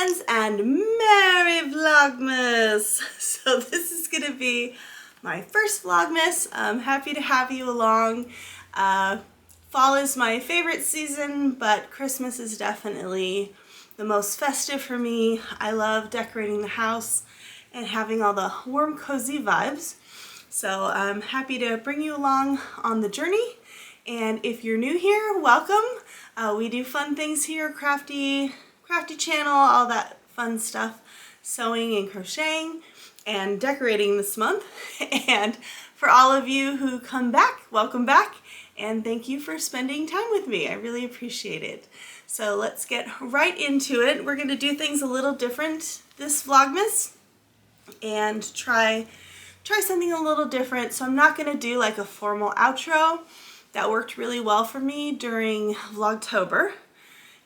friends, and Merry Vlogmas! So this is going to be my first Vlogmas. I'm happy to have you along. Fall is my favorite season, but Christmas is definitely the most festive for me. I love decorating the house and having all the warm, cozy vibes. So I'm happy to bring you along on the journey. And if you're new here, welcome. We do fun things here, crafty channel, all that fun stuff, sewing and crocheting and decorating this month. And for all of you who come back, welcome back, and thank you for spending time with me. I really appreciate it. So let's get right into it. We're going to do things a little different this Vlogmas and try something a little different. So I'm not going to do like a formal outro. That worked really well for me during Vlogtober.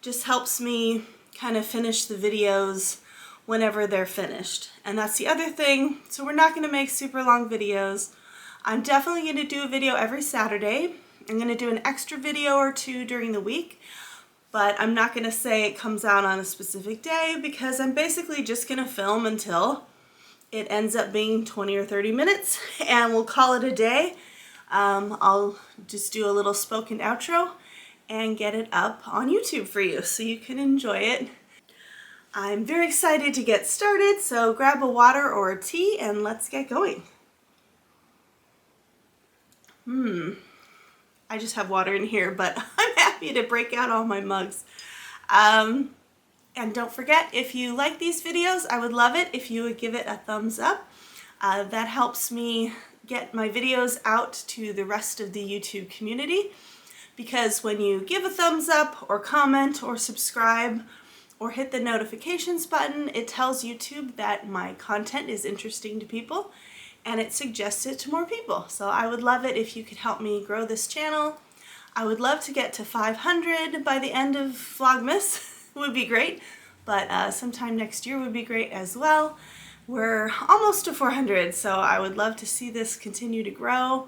Just helps me kind of finish the videos whenever they're finished. And that's the other thing. So we're not going to make super long videos. I'm definitely going to do a video every Saturday. I'm going to do an extra video or two during the week, but I'm not going to say it comes out on a specific day because I'm basically just going to film until it ends up being 20 or 30 minutes and we'll call it a day. I'll just do a little spoken outro and get it up on YouTube for you so you can enjoy it. I'm very excited to get started, so grab a water or a tea and let's get going. I just have water in here, but I'm happy to break out all my mugs. And don't forget, if you like these videos, I would love it if you would give it a thumbs up. That helps me get my videos out to the rest of the YouTube community, because when you give a thumbs up or comment or subscribe or hit the notifications button, it tells YouTube that my content is interesting to people and it suggests it to more people. So I would love it if you could help me grow this channel. I would love to get to 500 by the end of Vlogmas. Would be great, but sometime next year would be great as well. We're almost to 400, so I would love to see this continue to grow.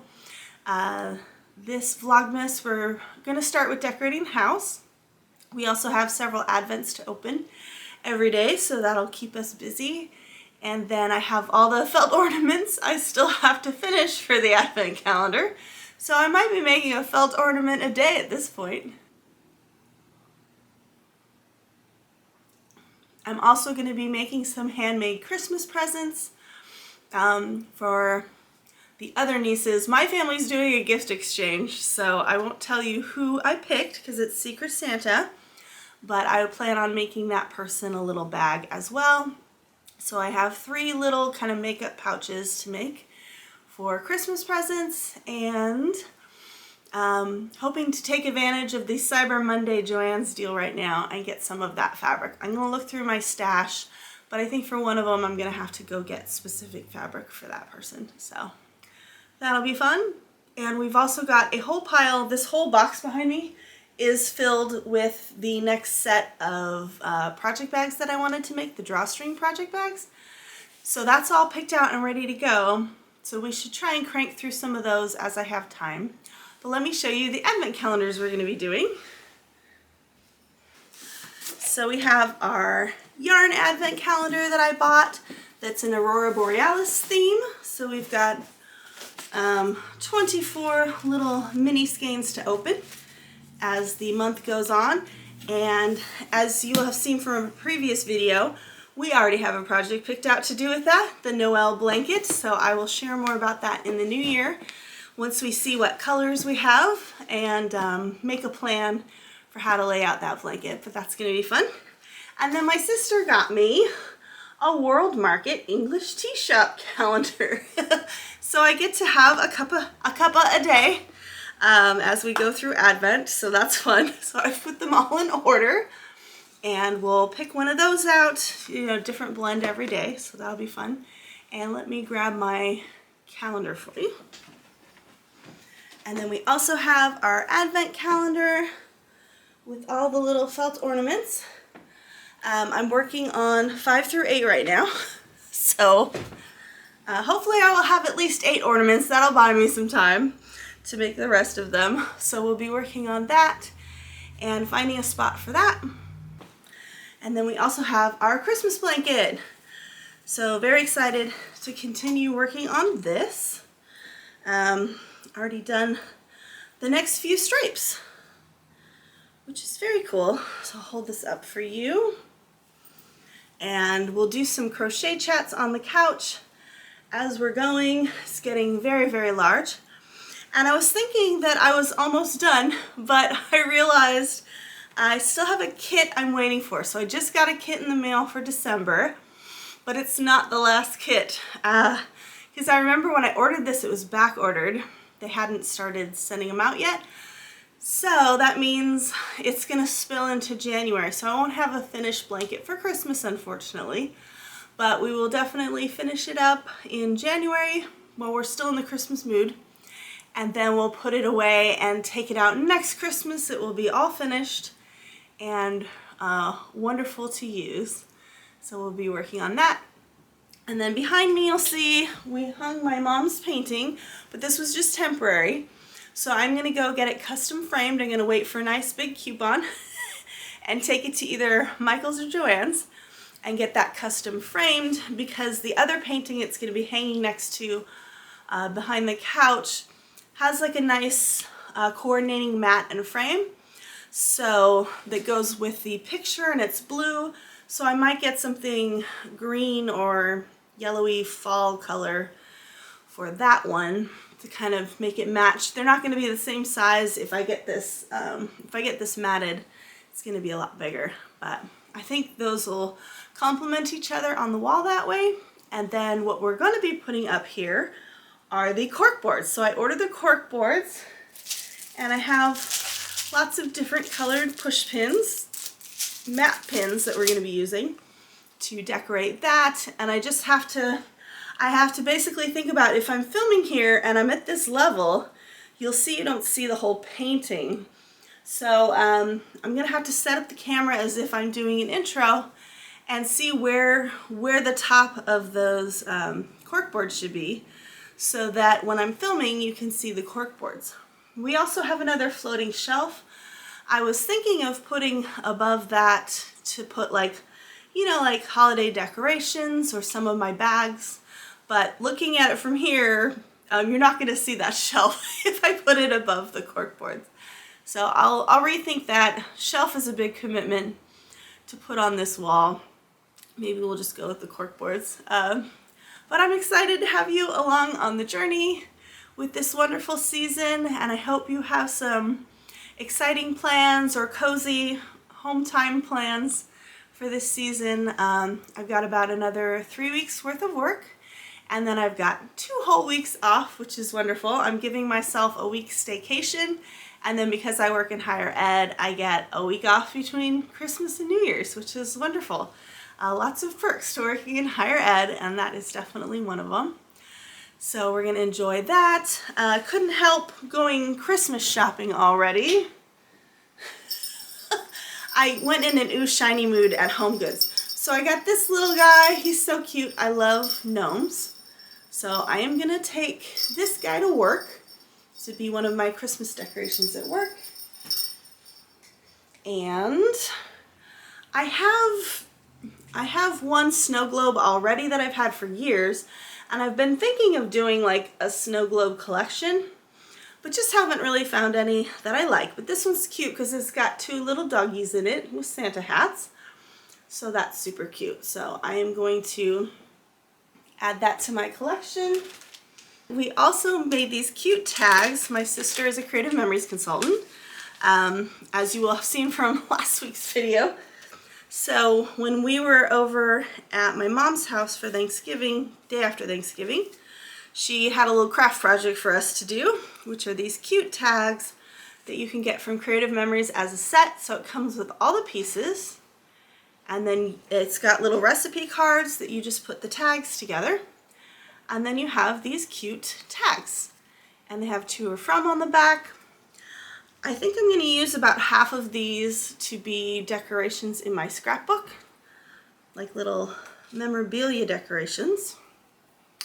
This Vlogmas, we're going to start with decorating the house. We also have several advents to open every day, so that'll keep us busy. And then I have all the felt ornaments I still have to finish for the advent calendar. So I might be making a felt ornament a day at this point. I'm also going to be making some handmade Christmas presents for the other nieces. My family's doing a gift exchange, so I won't tell you who I picked because it's Secret Santa, but I plan on making that person a little bag as well. So I have 3 little kind of makeup pouches to make for Christmas presents, and hoping to take advantage of the Cyber Monday Joann's deal right now and get some of that fabric. I'm going to look through my stash, but I think for one of them I'm going to have to go get specific fabric for that person. So that'll be fun. And we've also got a whole pile. This whole box behind me is filled with the next set of project bags that I wanted to make, the drawstring project bags. So that's all picked out and ready to go. So we should try and crank through some of those as I have time. But let me show you the advent calendars we're going to be doing. So we have our yarn advent calendar that I bought that's an Aurora Borealis theme. So we've got 24 little mini skeins to open as the month goes on. And as you will have seen from a previous video, we already have a project picked out to do with that, the Noel blanket. So I will share more about that in the new year once we see what colors we have and make a plan for how to lay out that blanket, but that's going to be fun. And then my sister got me a World Market English tea shop calendar. So I get to have a cuppa a day as we go through Advent, so that's fun. So I've put them all in order and we'll pick one of those out, you know, different blend every day, so that'll be fun. And let me grab my calendar for you. And then we also have our advent calendar with all the little felt ornaments. I'm working on 5 through 8 right now, so hopefully I will have at least 8 ornaments. That'll buy me some time to make the rest of them. So we'll be working on that and finding a spot for that. And then we also have our Christmas blanket. So very excited to continue working on this. Already done the next few stripes, which is very cool. So I'll hold this up for you. And we'll do some crochet chats on the couch as we're going. It's getting very, very large. And I was thinking that I was almost done, but I realized I still have a kit I'm waiting for. So I just got a kit in the mail for December, but it's not the last kit. Because I remember when I ordered this, it was back ordered. They hadn't started sending them out yet. So that means it's gonna spill into January. So I won't have a finished blanket for Christmas, unfortunately, but we will definitely finish it up in January while we're still in the Christmas mood. And then we'll put it away and take it out next Christmas. It will be all finished and wonderful to use. So we'll be working on that. And then behind me you'll see we hung my mom's painting, but this was just temporary. So I'm gonna go get it custom framed. I'm gonna wait for a nice big coupon and take it to either Michael's or Joann's and get that custom framed, because the other painting it's gonna be hanging next to behind the couch has like a nice coordinating mat and frame. So that goes with the picture, and it's blue. So I might get something green or yellowy fall color for that one to kind of make it match. They're not going to be the same size. If I get this matted, it's going to be a lot bigger. But I think those will complement each other on the wall that way. And then what we're going to be putting up here are the cork boards. So I ordered the cork boards, and I have lots of different colored push pins, matte pins that we're going to be using to decorate that. And I have to basically think about, if I'm filming here and I'm at this level, you'll see you don't see the whole painting. So I'm gonna have to set up the camera as if I'm doing an intro and see where the top of those cork boards should be, so that when I'm filming you can see the cork boards. We also have another floating shelf. I was thinking of putting above that to put like, you know, like holiday decorations or some of my bags. But looking at it from here, you're not going to see that shelf if I put it above the cork boards. So I'll rethink that. Shelf is a big commitment to put on this wall. Maybe we'll just go with the cork boards. But I'm excited to have you along on the journey with this wonderful season, and I hope you have some exciting plans or cozy home time plans for this season. I've got about another 3 weeks worth of work. And then I've got 2 whole weeks off, which is wonderful. I'm giving myself a week's staycation. And then because I work in higher ed, I get a week off between Christmas and New Year's, which is wonderful. Lots of perks to working in higher ed, and that is definitely one of them. So we're gonna enjoy that. Couldn't help going Christmas shopping already. I went in an ooh shiny mood at HomeGoods. So I got this little guy. He's so cute. I love gnomes. So I am gonna take this guy to work to be one of my Christmas decorations at work. And I have one snow globe already that I've had for years, and I've been thinking of doing like a snow globe collection, but just haven't really found any that I like. But this one's cute because it's got 2 little doggies in it with Santa hats. So that's super cute. So I am going to add that to my collection. We also made these cute tags. My sister is a creative memories consultant, as you will have seen from last week's video. So when we were over at my mom's house for Thanksgiving, day after Thanksgiving, she had a little craft project for us to do, which are these cute tags that you can get from Creative Memories as a set. So it comes with all the pieces, and then it's got little recipe cards that you just put the tags together. And then you have these cute tags, and they have to or from on the back. I think I'm going to use about half of these to be decorations in my scrapbook, like little memorabilia decorations.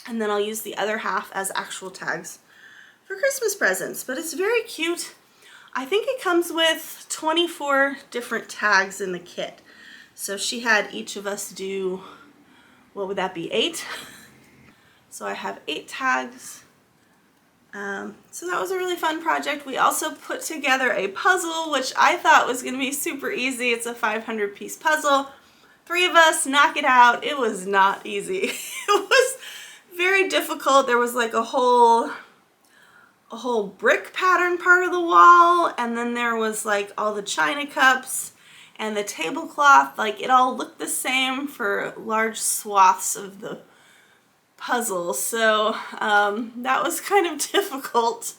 And then I'll use the other half as actual tags for Christmas presents. But it's very cute. I think it comes with 24 different tags in the kit. So she had each of us do, what would that be, 8? So I have 8 tags. So that was a really fun project. We also put together a puzzle, which I thought was going to be super easy. It's a 500-piece puzzle. 3 of us knock it out. It was not easy. It was very difficult. There was like a whole brick pattern part of the wall, and then there was like all the china cups and the tablecloth. Like it all looked the same for large swaths of the puzzle, so that was kind of difficult,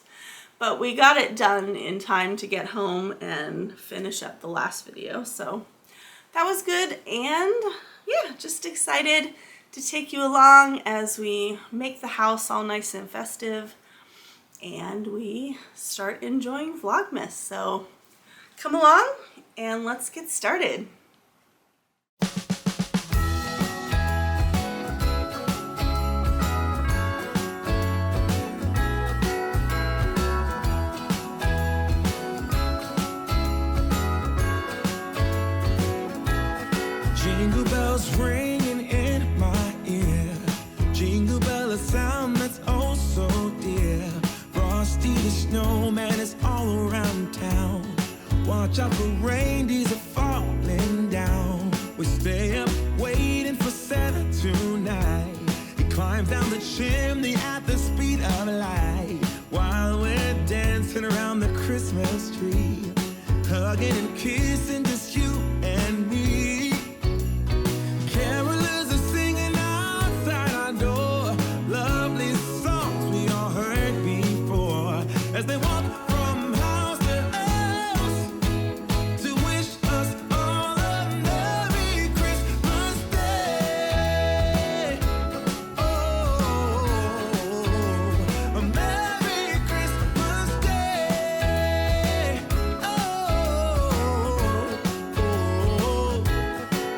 but we got it done in time to get home and finish up the last video, so that was good. And yeah, just excited to take you along as we make the house all nice and festive and we start enjoying Vlogmas. So come along and let's get started. Jingle bells ringing in my ear. Jingle bell, a sound that's oh so dear. Frosty the snowman is all around town. Watch out for reindeers are falling down. We stay up waiting for Santa tonight. He climbs down the chimney at the speed of light, while we're dancing around the Christmas tree, hugging and kissing just you and me. Carolers are singing outside our door, lovely songs we all heard before, as they walk from house to house to wish us all a Merry Christmas Day. Oh, a Merry Christmas Day. Oh,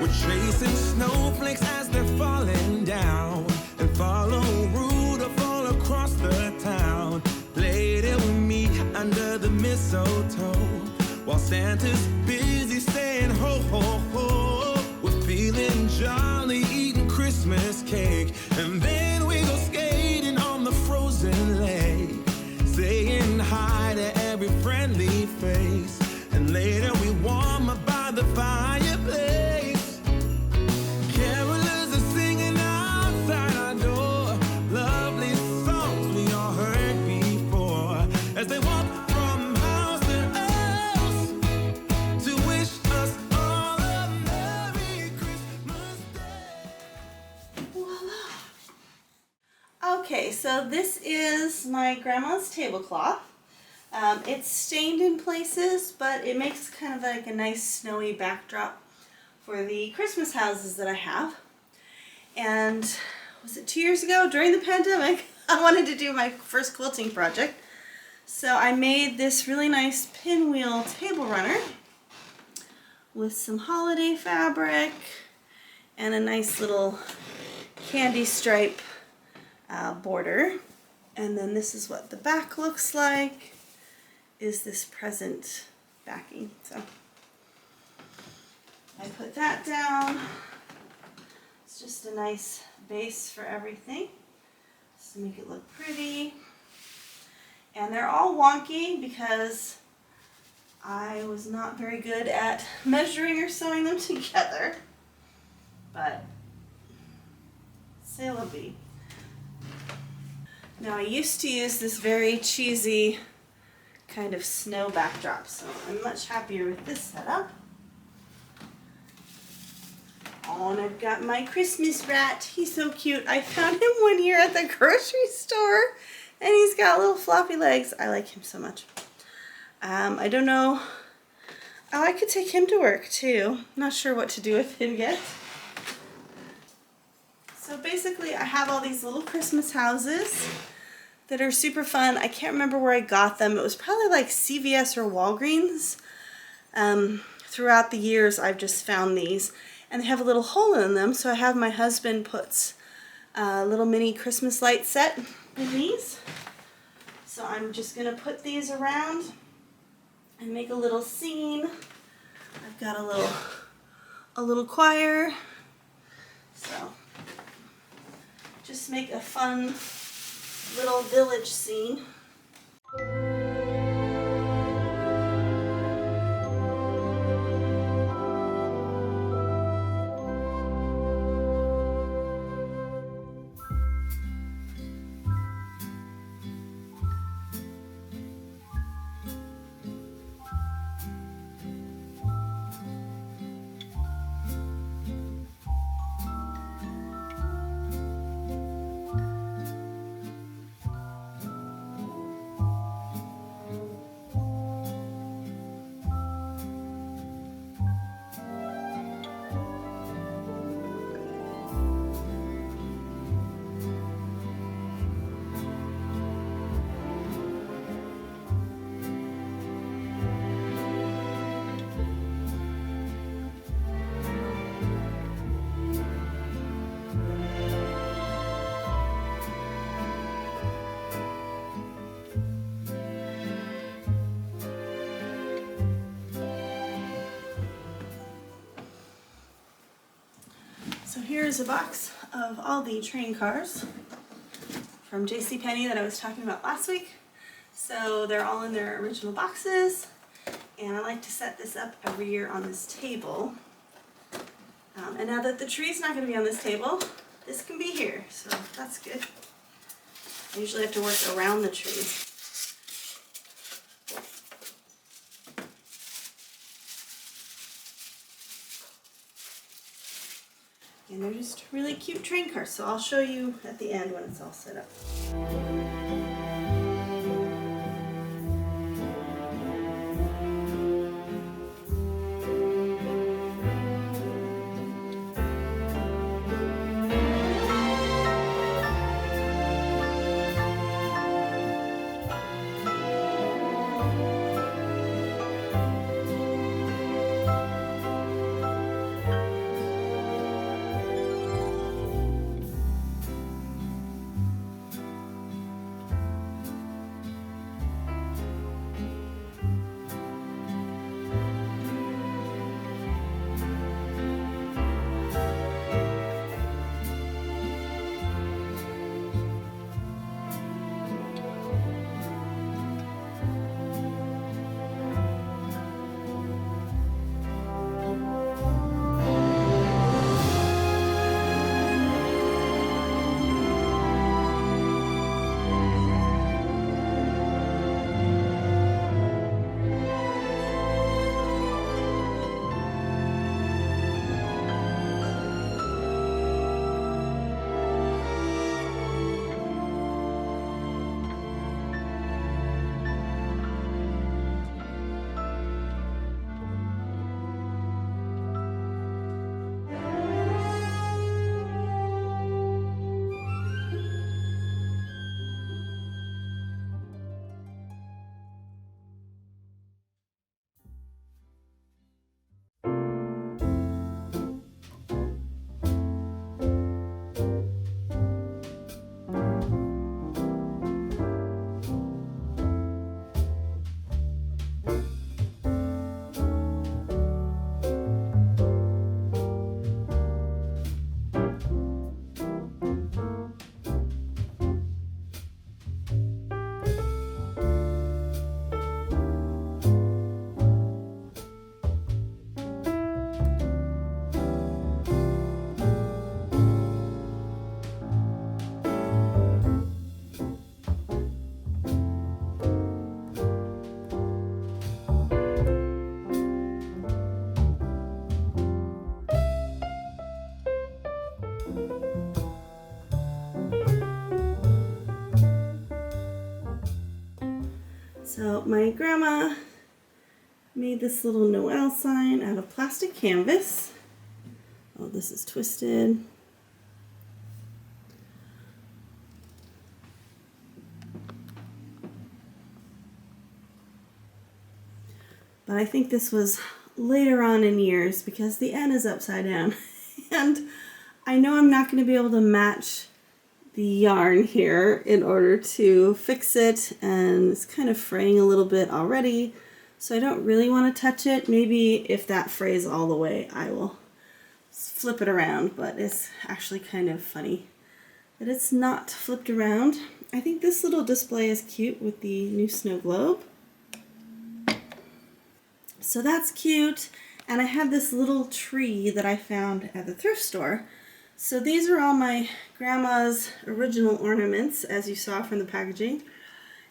we're chasing snowflakes as they're falling down, and follow Rudolph all across the town. Later we meet under the mistletoe, while Santa's busy saying ho ho ho. We're feeling jolly, eating Christmas cake, and then we go skating on the frozen lake, saying hi to every friendly face, and later we warm up by the fireplace. Carolers are singing outside our door, lovely songs we all heard before, as they walk from house to house to wish us all a Merry Christmas Day. Voila. Okay, so this is my grandma's tablecloth. It's stained in places, but it makes kind of like a nice snowy backdrop for the Christmas houses that I have. And was it 2 years ago during the pandemic, I wanted to do my first quilting project. So I made this really nice pinwheel table runner with some holiday fabric and a nice little candy stripe border. And then this is what the back looks like, is this present backing. So I put that down. It's just a nice base for everything, just to make it look pretty. And they're all wonky because I was not very good at measuring or sewing them together, but c'est la vie. Now I used to use this very cheesy kind of snow backdrop, so I'm much happier with this setup. Oh, and I've got my Christmas rat. He's so cute. I found him one year at the grocery store, and he's got little floppy legs. I like him so much. I don't know. Oh, I could take him to work too. Not sure what to do with him yet. So basically I have all these little Christmas houses that are super fun. I can't remember where I got them. It was probably like CVS or Walgreens. Throughout the years I've just found these, and they have a little hole in them, so I have my husband puts a little mini Christmas light set in these. So I'm just gonna put these around and make a little scene. I've got a little a little choir. So just make a fun little village scene. So here's a box of all the train cars from JCPenney that I was talking about last week. So they're all in their original boxes, and I like to set this up every year on this table. And now that the tree's not going to be on this table, this can be here, so that's good. I usually have to work around the tree. And they're just really cute train cars, so I'll show you at the end when it's all set up. So my grandma made this little Noel sign out of plastic canvas. Oh, this is twisted. But I think this was later on in years because the N is upside down. And I know I'm not going to be able to match the yarn here in order to fix it, and it's kind of fraying a little bit already, so I don't really want to touch it. Maybe if that frays all the way, I will flip it around, but it's actually kind of funny that it's not flipped around. I think this little display is cute with the new snow globe. So that's cute. And I have this little tree that I found at the thrift store. So these are all my grandma's original ornaments, as you saw from the packaging,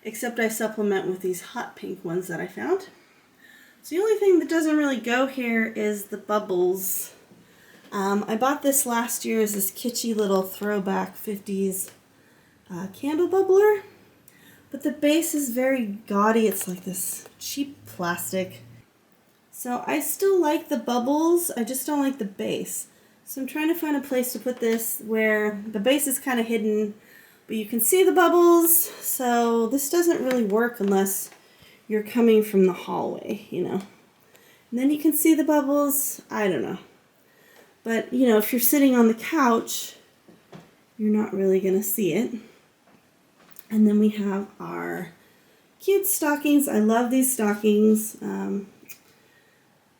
except I supplement with these hot pink ones that I found. So the only thing that doesn't really go here is the bubbles. I bought this last year as this kitschy little throwback 50s candle bubbler, but the base is very gaudy. It's like this cheap plastic. So I still like the bubbles, I just don't like the base. So I'm trying to find a place to put this where the base is kind of hidden, but you can see the bubbles. So this doesn't really work unless you're coming from the hallway, you know. And then you can see the bubbles, I don't know. But, you know, if you're sitting on the couch, you're not really going to see it. And then we have our cute stockings. I love these stockings.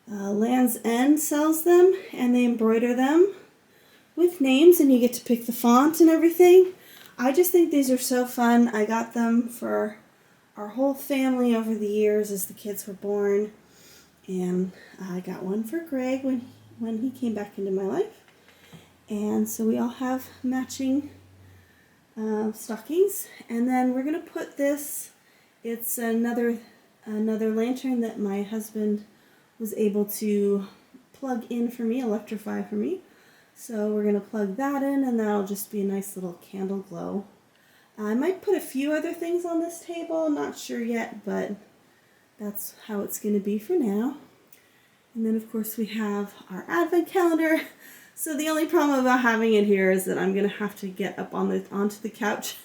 Land's End sells them, and they embroider them with names, and you get to pick the font and everything. I just think these are so fun. I got them for our whole family over the years as the kids were born, and I got one for Greg when he came back into my life. And so we all have matching stockings. And then we're going to put this, it's another lantern that my husband was able to plug in for me, electrify for me. So we're going to plug that in, and that'll just be a nice little candle glow. I might put a few other things on this table, not sure yet, but that's how it's going to be for now. And then of course we have our advent calendar. So the only problem about having it here is that I'm going to have to get up onto the couch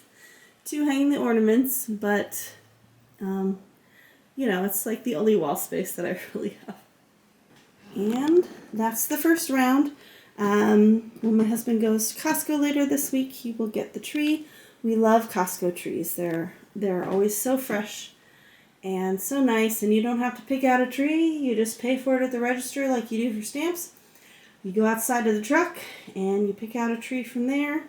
to hang the ornaments, but you know, it's like the only wall space that I really have. And that's the first round. When my husband goes to Costco later this week, he will get the tree. We love Costco trees. They're always so fresh and so nice, and you don't have to pick out a tree. You just pay for it at the register like you do for stamps. You go outside to the truck and you pick out a tree from there,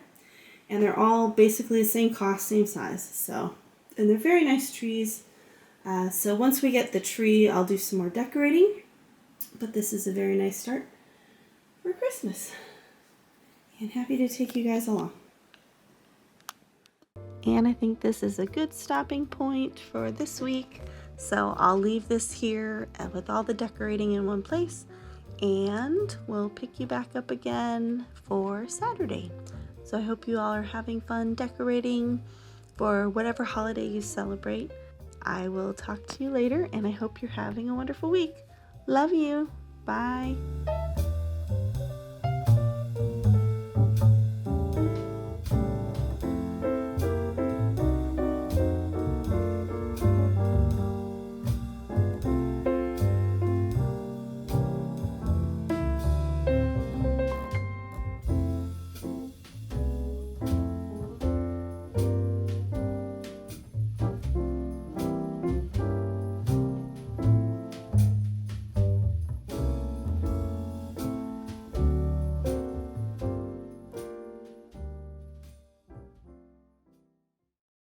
and they're all basically the same cost, same size. So, and they're very nice trees. So once we get the tree, I'll do some more decorating, but this is a very nice start for Christmas, and happy to take you guys along. And I think this is a good stopping point for this week, so I'll leave this here with all the decorating in one place, and we'll pick you back up again for Saturday. So I hope you all are having fun decorating for whatever holiday you celebrate. I will talk to you later, and I hope you're having a wonderful week. Love you. Bye.